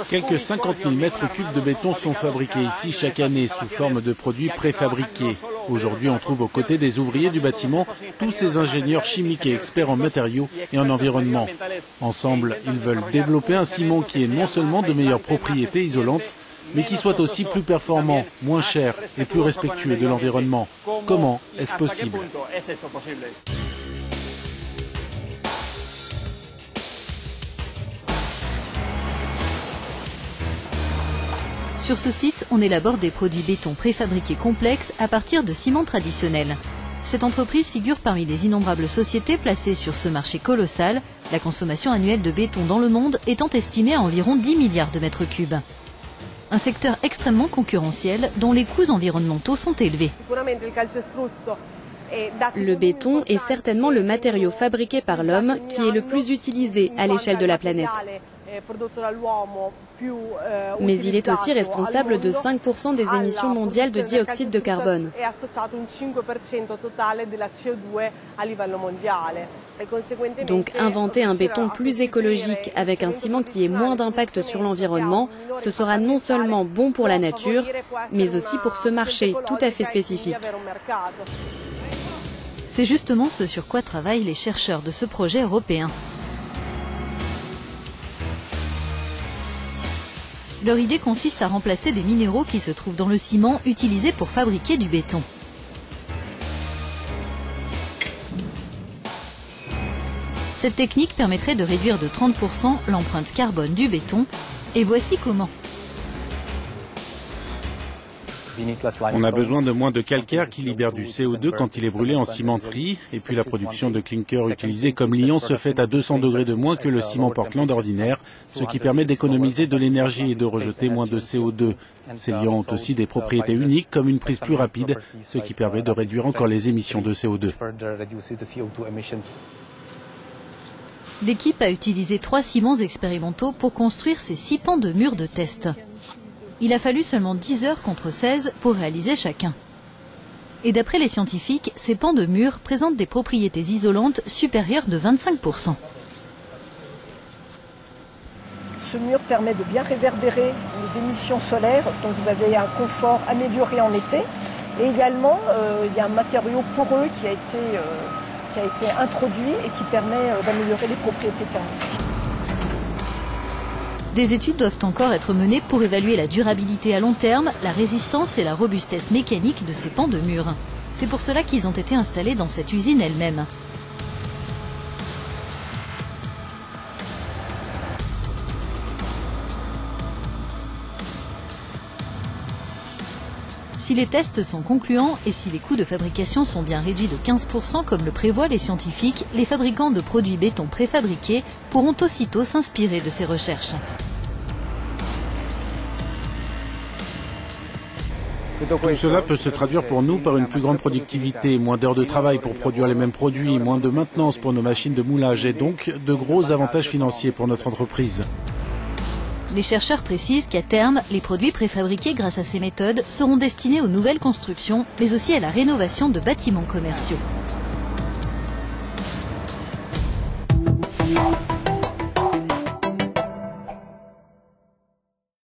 Quelques 50 000 mètres cubes de béton sont fabriqués ici chaque année sous forme de produits préfabriqués. Aujourd'hui, on trouve aux côtés des ouvriers du bâtiment tous ces ingénieurs chimiques et experts en matériaux et en environnement. Ensemble, ils veulent développer un ciment qui ait non seulement de meilleures propriétés isolantes, mais qui soit aussi plus performant, moins cher et plus respectueux de l'environnement. Comment est-ce possible ? Sur ce site, on élabore des produits béton préfabriqués complexes à partir de ciment traditionnel. Cette entreprise figure parmi les innombrables sociétés placées sur ce marché colossal, la consommation annuelle de béton dans le monde étant estimée à environ 10 milliards de mètres cubes. Un secteur extrêmement concurrentiel dont les coûts environnementaux sont élevés. Le béton est certainement le matériau fabriqué par l'homme qui est le plus utilisé à l'échelle de la planète. Mais il est aussi responsable de 5% des émissions mondiales de dioxyde de carbone. Donc inventer un béton plus écologique avec un ciment qui ait moins d'impact sur l'environnement, ce sera non seulement bon pour la nature, mais aussi pour ce marché tout à fait spécifique. C'est justement ce sur quoi travaillent les chercheurs de ce projet européen. Leur idée consiste à remplacer des minéraux qui se trouvent dans le ciment utilisé pour fabriquer du béton. Cette technique permettrait de réduire de 30% l'empreinte carbone du béton. Et voici comment. On a besoin de moins de calcaire qui libère du CO2 quand il est brûlé en cimenterie. Et puis la production de clinker utilisé comme liant se fait à 200 degrés de moins que le ciment Portland ordinaire, ce qui permet d'économiser de l'énergie et de rejeter moins de CO2. Ces liants ont aussi des propriétés uniques comme une prise plus rapide, ce qui permet de réduire encore les émissions de CO2. L'équipe a utilisé 3 ciments expérimentaux pour construire ces 6 pans de murs de test. Il a fallu seulement 10 heures contre 16 pour réaliser chacun. Et d'après les scientifiques, ces pans de murs présentent des propriétés isolantes supérieures de 25%. Ce mur permet de bien réverbérer les émissions solaires, donc vous avez un confort amélioré en été. Et également, il y a un matériau poreux qui a été introduit et qui permet d'améliorer les propriétés thermiques. Des études doivent encore être menées pour évaluer la durabilité à long terme, la résistance et la robustesse mécanique de ces pans de murs. C'est pour cela qu'ils ont été installés dans cette usine elle-même. Si les tests sont concluants et si les coûts de fabrication sont bien réduits de 15% comme le prévoient les scientifiques, les fabricants de produits béton préfabriqués pourront aussitôt s'inspirer de ces recherches. Tout cela peut se traduire pour nous par une plus grande productivité, moins d'heures de travail pour produire les mêmes produits, moins de maintenance pour nos machines de moulage et donc de gros avantages financiers pour notre entreprise. Les chercheurs précisent qu'à terme, les produits préfabriqués grâce à ces méthodes seront destinés aux nouvelles constructions, mais aussi à la rénovation de bâtiments commerciaux.